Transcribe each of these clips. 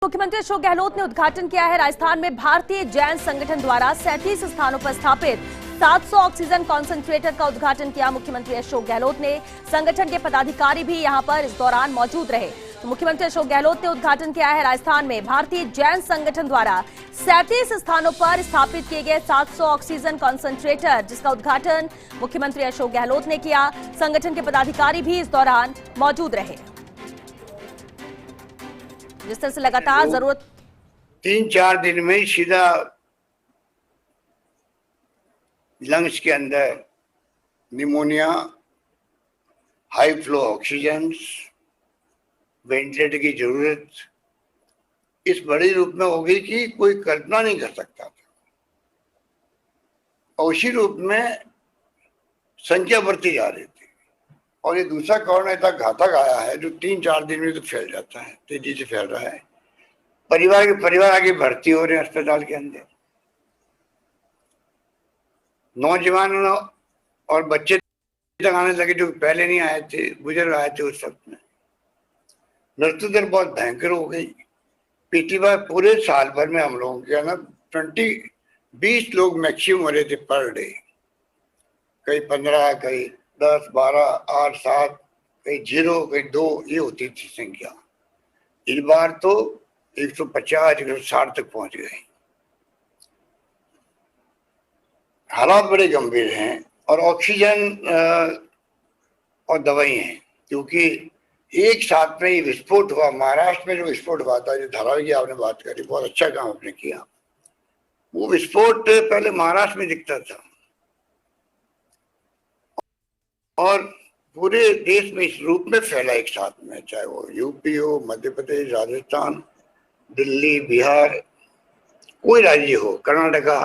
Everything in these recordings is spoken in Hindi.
मुख्यमंत्री अशोक गहलोत ने उद्घाटन किया है। राजस्थान में भारतीय जैन संगठन द्वारा 37 स्थानों पर स्थापित 700 ऑक्सीजन कॉन्सेंट्रेटर का उद्घाटन किया मुख्यमंत्री अशोक गहलोत ने। संगठन के पदाधिकारी भी यहां पर इस दौरान मौजूद रहे। तो मुख्यमंत्री अशोक गहलोत ने उद्घाटन किया है राजस्थान में भारतीय जैन संगठन द्वारा 37 स्थानों पर स्थापित किए गए 700 ऑक्सीजन कॉन्सेंट्रेटर, जिसका उद्घाटन मुख्यमंत्री अशोक गहलोत ने किया। संगठन के पदाधिकारी भी इस दौरान मौजूद रहे। जिस तरह से लगातार जरूरत 3-4 दिन में सीधा लंग्स के अंदर pneumonia, high flow oxygen, ventilator की जरूरत इस बड़े रूप में हो गई कि कोई कल्पना नहीं कर सकता था। और उसी रूप में संख्या बढ़ती जा रही थी। और ये दूसरा कोरोना इतना घातक आया है जो 3-4 दिन में तो फैल जाता है, तेजी से फैल रहा है। परिवार आगे भर्ती हो रहे हैं अस्पताल के अंदर। नौजवान और बच्चे तक आने लगे जो पहले नहीं आए थे, गुजर आए थे उस वक्त में। मृत्यु दर बहुत भयंकर हो गई। पिछली बार पूरे साल भर में हम लोगों के ना 20 लोग मैक्सिमम मरे थे पर डे। कई 15, कई 10, 12, 8, 7, कई 0, कई 2, ये होती थी संख्या। इस बार तो 150, 160 तक पहुंच गए। हालात बड़े गंभीर हैं और ऑक्सीजन और दवाई हैं, क्योंकि एक साथ में ही विस्फोट हुआ। महाराष्ट्र में जो विस्फोट हुआ था, जो धारावी की आपने बात करी, बहुत अच्छा काम आपने किया। वो विस्फोट पहले महाराष्ट्र में दिखता था और पूरे देश में इस रूप में फैला एक साथ में, चाहे वो यूपी हो, मध्य प्रदेश, राजस्थान, दिल्ली, बिहार, कोई राज्य हो, कर्नाटका,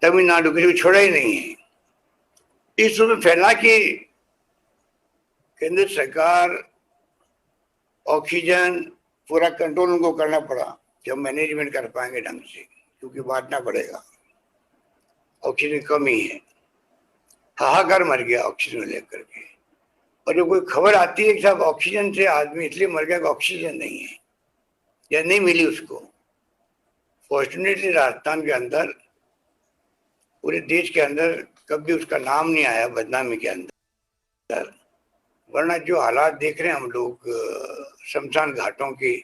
तमिलनाडु, किसी को छोड़ा ही नहीं है। इस रूप में फैला कि केंद्र सरकार ऑक्सीजन पूरा कंट्रोल उनको करना पड़ा कि हम मैनेजमेंट कर पाएंगे ढंग से, क्योंकि बांटना पड़ेगा। ऑक्सीजन कमी है, हाहाकार मर गया ऑक्सीजन लेकर के। और जो कोई खबर आती है कि साहब ऑक्सीजन से आदमी इसलिए मर गया कि ऑक्सीजन नहीं है या नहीं मिली उसको। फॉर्चुनेटली राजस्थान के अंदर, पूरे देश के अंदर कभी उसका नाम नहीं आया बदनामी के अंदर। वरना जो हालात देख रहे हैं हम लोग, शमशान घाटों की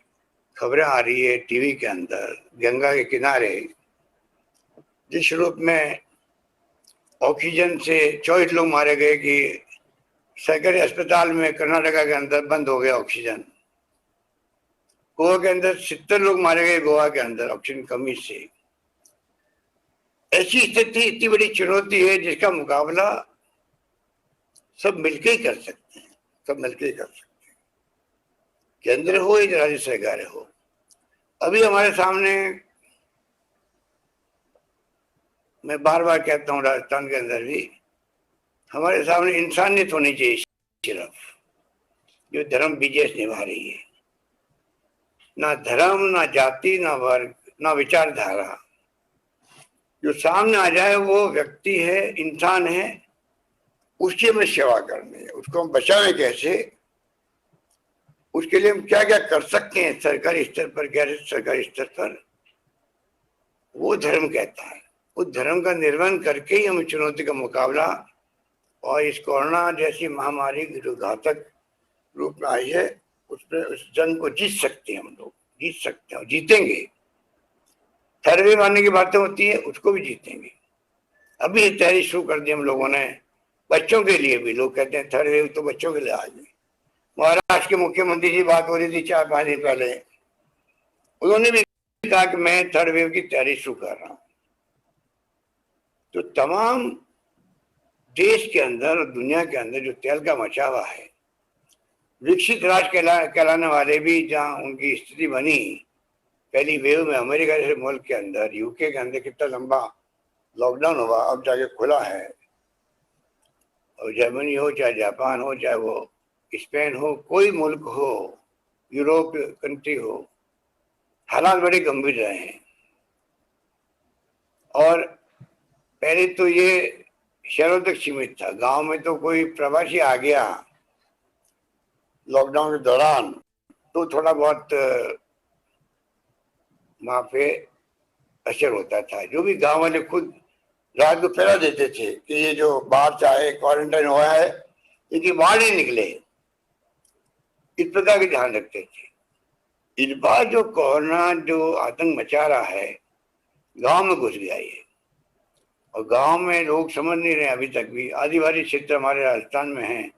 खबरें आ रही है टीवी के अंदर, गंगा के किनारे जिस रूप में ऑक्सीजन से 24 लोग मारे गए कि सरकारी अस्पताल में कर्नाटका के अंदर बंद हो गया ऑक्सीजन। गोवा के अंदर 70 लोग मारे गए गोवा के अंदर ऑक्सीजन कमी से। ऐसी स्थिति इतनी बड़ी चुनौती है जिसका मुकाबला सब मिलकर ही कर सकते हैं, सब मिलकर ही कर सकते हैं, केंद्र हो या राज्य सरकार हो। अभी हमारे सामने, मैं बार बार कहता हूँ, राजस्थान के अंदर भी हमारे सामने इंसानियत होनी चाहिए सिर्फ, जो धर्म विजय निभा रही है। ना धर्म, ना जाति, ना वर्ग, ना विचारधारा, जो सामने आ जाए वो व्यक्ति है, इंसान है, उसकी हमें सेवा करनी है। उसको हम बचाएं कैसे, उसके लिए हम क्या क्या कर सकते हैं सरकारी स्तर पर, गैर सरकारी स्तर पर, वो धर्म कहता है। उस धर्म का निर्वहन करके ही हम चुनौती का मुकाबला और इस कोरोना जैसी महामारी की जो घातक रूप में आई है उस जंग को जीत सकते हैं। हम लोग जीत सकते हैं, जीतेंगे। थर्ड वेव आने की बातें होती है, उसको भी जीतेंगे। अभी तैयारी शुरू कर दी हम लोगों ने, बच्चों के लिए भी। लोग कहते हैं थर्ड वेव तो बच्चों के लिए आ गई। महाराष्ट्र के मुख्यमंत्री जी बात हो रही थी 4-5 दिन पहले, उन्होंने भी कहा कि मैं थर्ड वेव की तैयारी शुरू कर रहा हूं। तो तमाम देश के अंदर और दुनिया के अंदर जो तहलका मचा हुआ है, विकसित राज्य कहलाने वाले भी जहां उनकी स्थिति बनी पहली वेव में, अमेरिका जैसे मुल्क के अंदर, यूके के अंदर कितना लंबा लॉकडाउन हुआ, अब जाके खुला है। और जर्मनी हो, चाहे जापान हो, चाहे वो स्पेन हो, कोई मुल्क हो, यूरोप कंट्री हो, हालात बड़े गंभीर रहे हैं। और पहले तो ये शहरों तक सीमित था, गांव में तो कोई प्रवासी आ गया लॉकडाउन के दौरान तो थोड़ा बहुत वहां पे असर होता था। जो भी गांव वाले खुद रात को फैला देते थे कि ये जो बाहर से आए क्वारंटाइन हुआ है इनकी बाहर नहीं निकले, इस प्रकार के ध्यान रखते थे। इस बार जो कोरोना जो आतंक मचा रहा है गांव में घुस गया ये, और गांव में लोग समझ नहीं रहे अभी तक भी। आदिवासी क्षेत्र हमारे राजस्थान में है,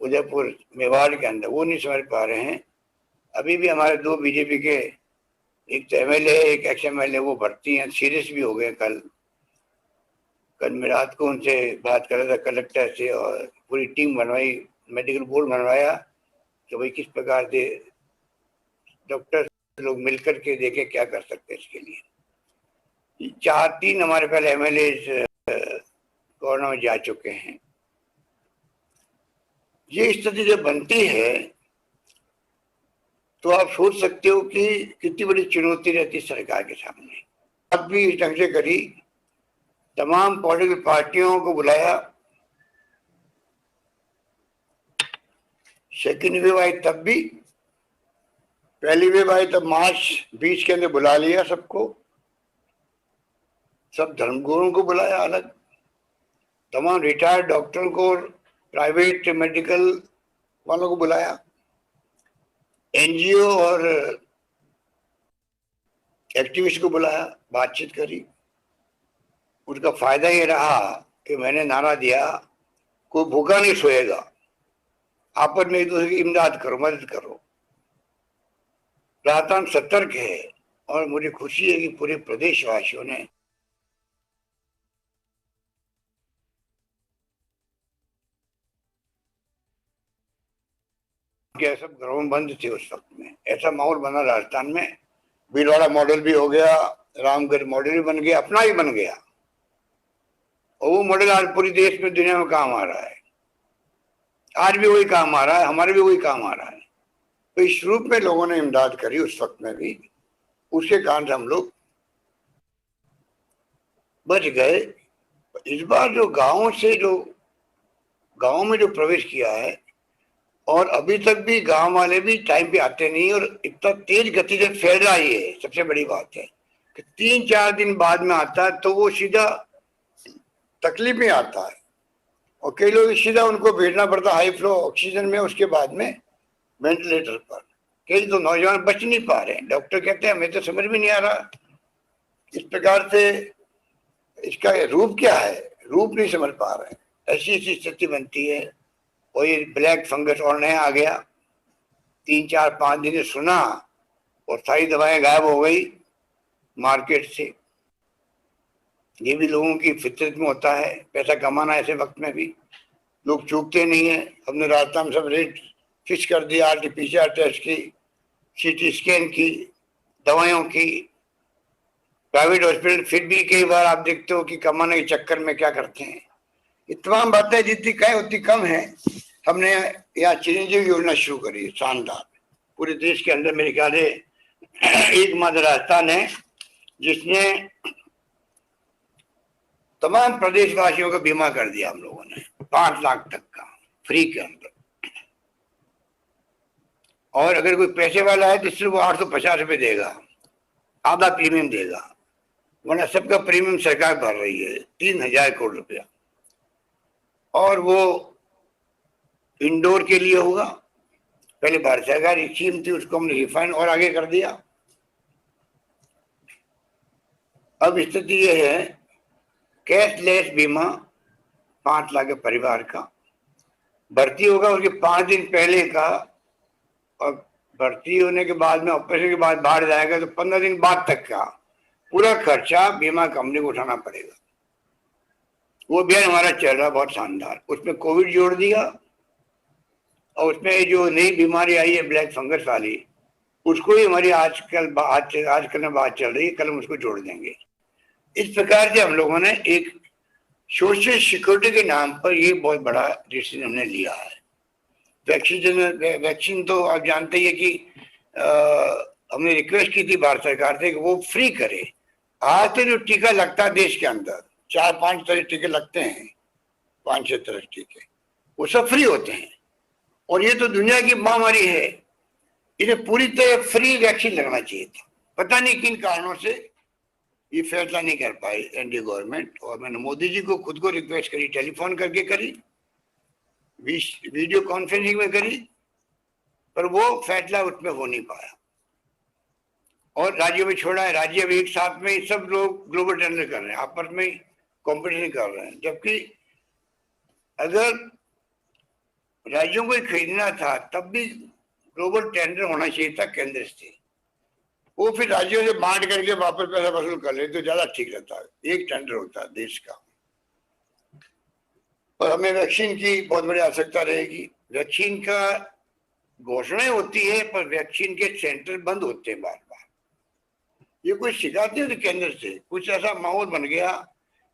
उदयपुर मेवाड़ के अंदर, वो नहीं समझ पा रहे हैं। अभी भी हमारे 2 बीजेपी के, एक तो एमएलए एक एक्स एमएलए, वो भर्ती हैं, सीरियस भी हो गए। कल मैं रात को उनसे बात कर रहा था कलेक्टर से, और पूरी टीम बनवाई, मेडिकल बोर्ड बनवाया कि भाई किस प्रकार से डॉक्टर लोग मिलकर के देखें क्या कर सकते हैं इसके लिए। 4-3 हमारे पहले एमएलए कोरोना में जा चुके हैं। ये स्थिति जब बनती है तो आप सोच सकते हो कि कितनी बड़ी चुनौती रहती है सरकार के सामने। अब भी इस ढंग से करी, तमाम पॉलिटिकल पार्टियों को बुलाया, सेकेंड वेव आई तब भी, पहली वेव आई तब मार्च 20 के अंदर बुला लिया सबको, सब धर्मगुरुओं को बुलाया अलग, तमाम रिटायर्ड डॉक्टरों को, प्राइवेट मेडिकल वालों को बुलाया, एनजीओ और एक्टिविस्ट को बुलाया, बातचीत करी। उसका फायदा ये रहा कि मैंने नारा दिया, कोई भूखा नहीं सोएगा, आपस में एक दूसरे की इमदाद करो, मदद करो। राजस्थान सतर्क है, और मुझे खुशी है कि पूरे प्रदेशवासियों ने सब घरों में बंद थे उस वक्त में। ऐसा माहौल बना राजस्थान में, भीलवाड़ा मॉडल भी हो गया, रामगढ़ मॉडल भी बन गया, अपना ही बन गया, और वो मॉडल आज पूरी देश में दुनिया में काम आ रहा है। आज भी वही काम आ रहा है, हमारे भी वही काम आ रहा है। तो इस रूप में लोगों ने इमदाद करी उस वक्त में भी, उसके कारण से हम लोग बच गए। इस बार जो गांव में जो प्रवेश किया है, और अभी तक भी गांव वाले भी टाइम पे आते नहीं, और इतना तेज गति से फैल रहा है। ये सबसे बड़ी बात है कि 3-4 दिन बाद में आता है तो वो सीधा तकलीफ में आता है, और कई लोग सीधा उनको भेजना पड़ता हाई फ्लो ऑक्सीजन में, उसके बाद में वेंटिलेटर पर। कई तो नौजवान बच नहीं पा रहे हैं, डॉक्टर कहते हैं हमें तो समझ में नहीं आ रहा इस प्रकार से इसका रूप क्या है, रूप नहीं समझ पा रहे हैं। ऐसी स्थिति बनती है। और ये ब्लैक फंगस और नया आ गया, 3-4-5 दिन से सुना, और सारी दवाएं गायब हो गई मार्केट से। ये भी लोगों की फितरत में होता है, पैसा कमाना ऐसे वक्त में भी लोग चूकते नहीं है। हमने राजस्थान में सब रेट फिक्स कर दिया, आरटीपीसीआर टेस्ट की, सीटी स्कैन की, दवाइयों की। प्राइवेट हॉस्पिटल फिर भी कई बार आप देखते हो कि कमाने के चक्कर में क्या करते हैं। ये तमाम बातें जितनी कहें उतनी कम है। हमने यहाँ चिरंजीवी योजना शुरू करी, शानदार, पूरे देश के अंदर मेरे ख्याल से एकमात्र राजस्थान है जिसने तमाम प्रदेशवासियों का बीमा कर दिया। हम लोगों ने 5 लाख तक का फ्री के अंदर, और अगर कोई पैसे वाला है तो सिर्फ वो 850 रुपये देगा, आधा प्रीमियम देगा, वरना सबका प्रीमियम सरकार भर रही है 3000 करोड़ रुपया। और वो इंडोर के लिए होगा, पहले भारत सरकार की स्कीम थी, उसको हमने रिफाइन और आगे कर दिया। अब स्थिति ये है, कैशलेस बीमा 5 लाख के परिवार का, भर्ती होगा उसके 5 दिन पहले का, और भर्ती होने के बाद में ऑपरेशन के बाद बाहर जाएगा तो 15 दिन बाद तक का पूरा खर्चा बीमा कंपनी को उठाना पड़ेगा। वो भी हमारा चल रहा बहुत शानदार। उसमें कोविड जोड़ दिया, और उसमें जो नई बीमारी आई है ब्लैक फंगस वाली, उसको ही हमारी आजकल में बात चल रही है, कल हम उसको जोड़ देंगे। इस प्रकार से हम लोगों ने एक सोशल सिक्योरिटी के नाम पर ये बहुत बड़ा डिसीजन हमने लिया है। वैक्सीन तो आप जानते ही है कि हमने रिक्वेस्ट की थी भारत सरकार से कि वो फ्री करे। आज तो जो टीका लगता है देश के अंदर 4-5 तरह टीके लगते हैं, 5-6 तरह टीके, वो सब फ्री होते हैं। और ये तो दुनिया की महामारी है, इसे पूरी तरह फ्री वैक्सीन लगना चाहिए था। पता नहीं किन कारणों से ये फैसला नहीं कर पाई एनडीए गवर्नमेंट। और मैंने मोदी जी को खुद को रिक्वेस्ट करी, टेलीफोन करके करी, वीडियो कॉन्फ्रेंसिंग में करी, पर वो फैसला उसमें हो नहीं पाया। और राज्यों में छोड़ा है, राज्य भी एक साथ में सब लोग ग्लोबल टेंडर कर रहे हैं, आपस में कंपटीशन कर रहे हैं। जबकि अगर राज्यों को खरीदना था तब भी ग्लोबल टेंडर होना चाहिए था केंद्र से, वो फिर राज्यों से बांट करके वापस पैसा वसूल कर ले तो ज्यादा ठीक रहता है। एक टेंडर होता है देश का। और हमें वैक्सीन की बहुत बड़ी आवश्यकता रहेगी। वैक्सीन का घोषणाएं होती है पर वैक्सीन के सेंटर बंद होते हैं बार बार। ये कोई शिकायत नहीं होती केंद्र से। कुछ ऐसा माहौल बन गया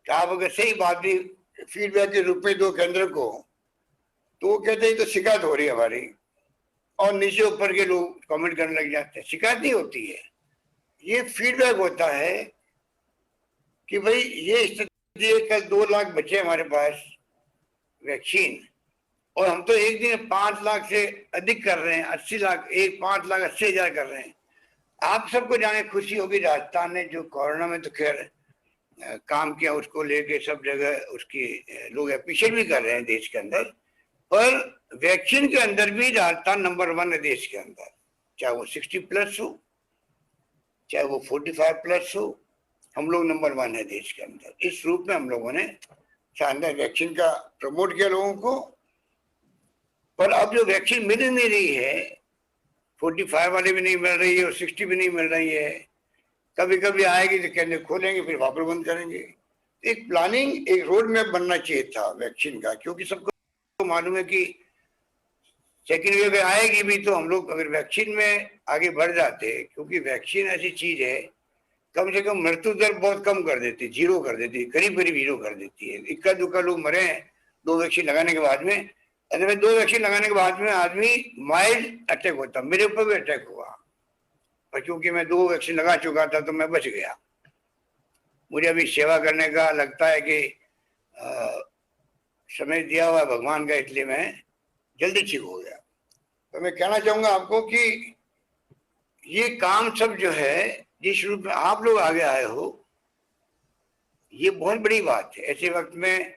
कि आप अगर सही बात भी फीडबैक के रूप में दो केंद्र को, तो वो कहते हैं तो शिकायत हो रही है हमारी, और नीचे ऊपर के लोग कमेंट करने लग जाते हैं। शिकायत नहीं होती है, ये फीडबैक होता है कि भाई ये स्थिति है, कल 2 लाख बच्चे हमारे पास वैक्सीन, और हम तो एक दिन 5 लाख से अधिक कर रहे हैं, 80 लाख, 5,80,000 कर रहे हैं। आप सबको जाने खुशी होगी, राजस्थान ने जो कोरोना में तो खैर काम किया, उसको लेके सब जगह उसकी लोग अप्रिशिएट भी कर रहे हैं देश के अंदर। पर वैक्सीन के अंदर भी राजस्थान नंबर 1 है देश के अंदर, चाहे वो 60+ हो, चाहे वो 45+ हो, हम लोग नंबर 1 है देश के अंदर। इस रूप में हम लोगों ने शानदार वैक्सीन का प्रमोट किया लोगों को। पर अब जो वैक्सीन मिल नहीं रही है, 45 वाले भी नहीं मिल रही है और 60 भी नहीं मिल रही है। कभी कभी आएगी तो कहने खोलेंगे, फिर वापस बंद करेंगे। एक प्लानिंग, एक रोड मैप बनना चाहिए था वैक्सीन का, क्योंकि सबको मालूम है कि सेकेंड वेव आएगी भी तो हम लोग अगर वैक्सीन में आगे बढ़ जाते, क्योंकि वैक्सीन ऐसी चीज है कम से कम मृत्यु दर बहुत कम कर देती, 0 कर देती, करीब करीब 0 कर देती है। इक्का दुक्का लोग मरे हैं 2 वैक्सीन लगाने के बाद में। अरे 2 वैक्सीन लगाने के बाद में आदमी माइल्ड अटैक होता, मेरे ऊपर भी अटैक हुआ, पर क्योंकि मैं 2 वैक्सीन लगा चुका था तो मैं बच गया। मुझे अभी सेवा करने का लगता है कि समय दिया हुआ भगवान का, इसलिए मैं जल्दी ठीक हो गया। तो मैं कहना चाहूंगा आपको कि ये काम सब जो है, जिस रूप में आप लोग आगे आए हो, ये बहुत बड़ी बात है। ऐसे वक्त में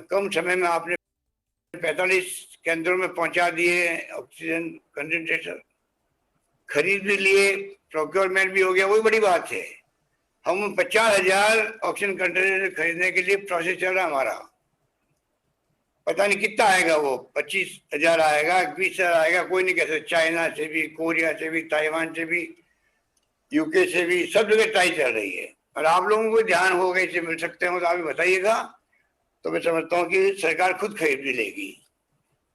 कम समय में आपने 45 केंद्रों में पहुंचा दिए ऑक्सीजन कंसंट्रेटर, खरीद भी लिए, प्रोक्योरमेंट भी हो गया, वही बड़ी बात है। हम 50,000 ऑक्सीजन कंसंट्रेटर खरीदने के लिए प्रोसेस चल रहा है हमारा। पता नहीं कितना आएगा, वो 25,000 आएगा, 20,000 आएगा, कोई नहीं कह सकता। चाइना से भी, कोरिया से भी, ताइवान से भी, यूके से भी, सब जगह ट्राई चल रही है। और आप लोगों को ध्यान हो गए से मिल सकते हो तो आप बताइएगा, तो मैं समझता हूँ कि सरकार खुद खरीद भी लेगी।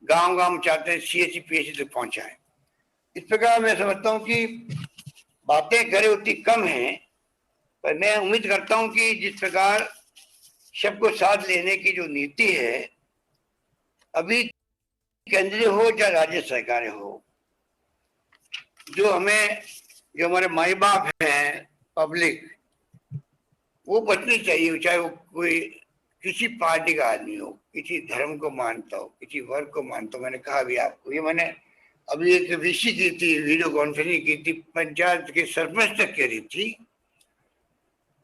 गांव गांव चाहते हैं CHC PHC तक पहुंचाएं। इस प्रकार मैं समझता हूँ कि बातें करें उतनी कम है, पर मैं उम्मीद करता हूँ कि जिस प्रकार सबको साथ लेने की जो नीति है, अभी केंद्रीय हो चाहे राज्य सरकारें हो, जो हमारे माई बाप हैं पब्लिक, वो बचनी चाहिए। चाहे वो कोई किसी पार्टी का आदमी हो, किसी धर्म को मानता हो, किसी वर्ग को मानता हो। मैंने कहा भी आपको, ये मैंने अभी एक VC की थी, वीडियो कॉन्फ्रेंसिंग की थी, पंचायत के सरपंच तक करी थी,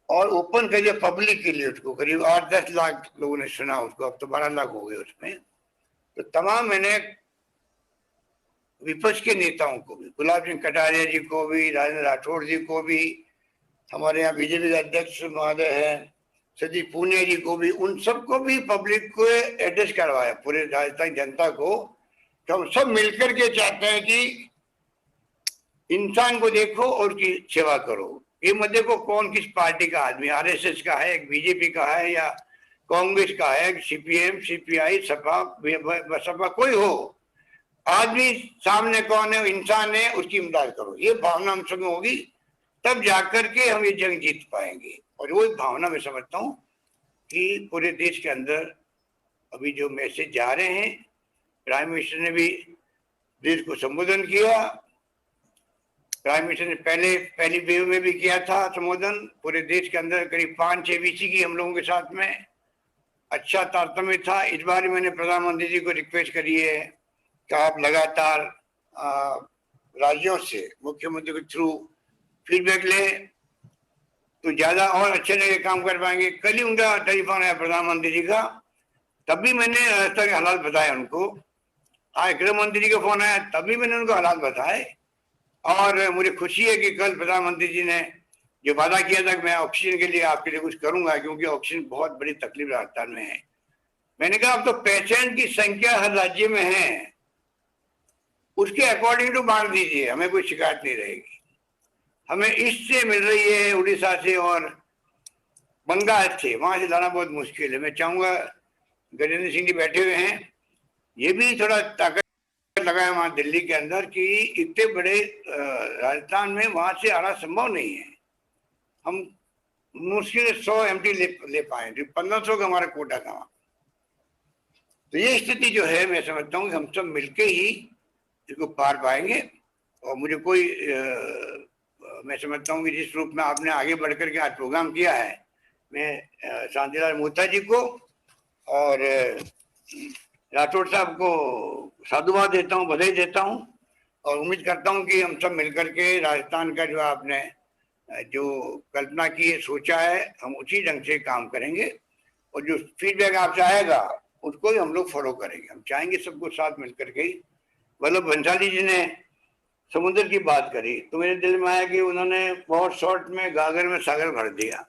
और ओपन करिए पब्लिक के लिए। उसको करीब 8-10 लाख लोगों ने सुना उसको, अब तो 12 लाख हो गए उसमें। तो तमाम मैंने विपक्ष के नेताओं को भी, गुलाब सिंह कटारिया जी को भी, राजेंद्र राठौड़ जी को भी, हमारे यहाँ बीजेपी के अध्यक्ष महोदय हैं सतीश पूनिया जी को भी, उन सबको भी पब्लिक को एड्रेस करवाया, पूरे राजस्थान जनता को। तो हम सब मिलकर के चाहते हैं कि इंसान को देखो और उसकी सेवा करो। ये मत देखो कौन किस पार्टी का आदमी, RSS का है, बीजेपी का है, या कांग्रेस का है, CPM, CPI, सपा, बसपा, कोई हो, आदमी सामने कौन है, इंसान है, उसकी इमदाद करो। ये भावना हम सब में होगी, तब जाकर के हम ये जंग जीत पाएंगे। और वो भावना मैं समझता हूँ कि पूरे देश के अंदर अभी जो मैसेज जा रहे हैं, प्राइम मिनिस्टर ने भी देश को संबोधन किया। प्राइम मिनिस्टर ने पहली वेव में भी किया था संबोधन। पूरे देश के अंदर करीब 5-6 VC की हम लोगों के साथ में अच्छा तारतम्य था। इस बार मैंने प्रधानमंत्री जी को रिक्वेस्ट करी है कि आप लगातार राज्यों से मुख्यमंत्री के थ्रू फीडबैक ले तो ज्यादा और अच्छे लगे काम कर पाएंगे। कल ही उनका टेलीफोन आया प्रधानमंत्री जी का, तब भी मैंने राजस्थान के हालात बताए उनको। आज गृह मंत्री जी का फोन आया, तब भी मैंने उनको हालात बताए। और मुझे खुशी है कि कल प्रधानमंत्री जी ने जो वादा किया था कि मैं ऑक्सीजन के लिए आपके लिए कुछ करूंगा, क्योंकि ऑक्सीजन बहुत बड़ी तकलीफ राजस्थान में है। मैंने कहा अब तो पेशेंट की संख्या हर राज्य में है, उसके अकॉर्डिंग टू बांट दीजिए, हमें कोई शिकायत नहीं रहेगी। हमें ईस्ट से मिल रही है, उड़ीसा से और बंगाल से, वहां से लाना बहुत मुश्किल है। मैं चाहूंगा गजेंद्र सिंह जी बैठे हुए हैं, ये भी थोड़ा ताकत लगाए वहां दिल्ली के अंदर कि इतने बड़े राजस्थान में वहां से आना संभव नहीं है। हम मुश्किल 100 MT ले पाए, 1500 का हमारा कोटा था वहां। तो ये स्थिति जो है, मैं समझता हूँ कि हम सब मिलके ही इसको पार पाएंगे। और मुझे कोई मैं समझता हूँ कि जिस रूप में आपने आगे बढ़कर के आज प्रोग्राम किया है, मैं शांतिलाल मोहता जी को और राठौड़ साहब को साधुवाद देता हूँ, बधाई देता हूँ। और उम्मीद करता हूँ कि हम सब मिलकर के राजस्थान का जो आपने जो कल्पना की है, सोचा है, हम उसी ढंग से काम करेंगे। और जो फीडबैक आपसे आएगा उसको ही हम लोग फॉलो करेंगे। हम चाहेंगे सबको साथ मिलकर के। वल्लभ भंसाली जी ने समुद्र की बात करी तो मेरे दिल में आया कि उन्होंने बहुत शॉर्ट में गागर में सागर भर दिया,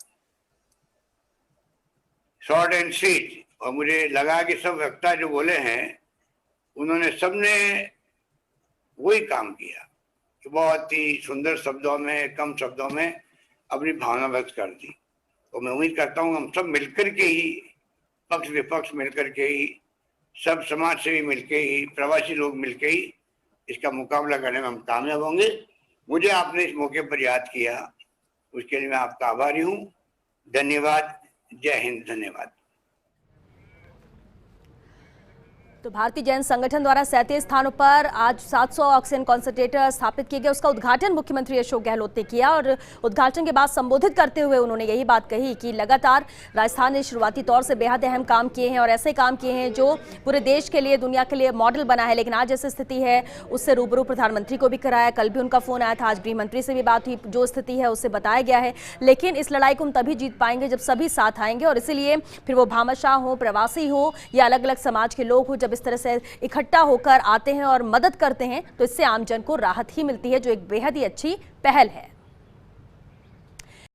शॉर्ट एंड स्वीट। और मुझे लगा कि सब वक्ता जो बोले हैं उन्होंने सबने वही काम किया कि बहुत ही सुंदर शब्दों में, कम शब्दों में अपनी भावना व्यक्त कर दी। तो मैं उम्मीद करता हूँ हम सब मिलकर के ही, पक्ष विपक्ष मिलकर के ही, सब समाज सेवी मिलके ही, प्रवासी लोग मिलके ही इसका मुकाबला करने में हम कामयाब होंगे। मुझे आपने इस मौके पर याद किया, उसके लिए मैं आपका आभारी हूँ। धन्यवाद। जय हिंद। धन्यवाद। तो भारतीय जैन संगठन द्वारा 37 स्थानों पर आज 700 ऑक्सीजन कॉन्सेंट्रेटर स्थापित किए गए, उसका उद्घाटन मुख्यमंत्री अशोक गहलोत ने किया। और उद्घाटन के बाद संबोधित करते हुए उन्होंने यही बात कही कि लगातार राजस्थान ने शुरुआती तौर से बेहद अहम काम किए हैं और ऐसे काम किए हैं जो पूरे देश के लिए, दुनिया के लिए मॉडल बना है। लेकिन आज जैसी स्थिति है उससे रूबरू प्रधानमंत्री को भी कराया, कल भी उनका फोन आया था, आज गृह मंत्री से भी बात हुई, जो स्थिति है उससे बताया गया है। लेकिन इस लड़ाई को हम तभी जीत पाएंगे जब सभी साथ आएंगे। और इसीलिए फिर वो भामाशाह हो, प्रवासी हो या अलग अलग समाज के लोग हो, जब इस तरह से इकट्ठा होकर आते हैं और मदद करते हैं तो इससे आमजन को राहत ही मिलती है, जो एक बेहद ही अच्छी पहल है।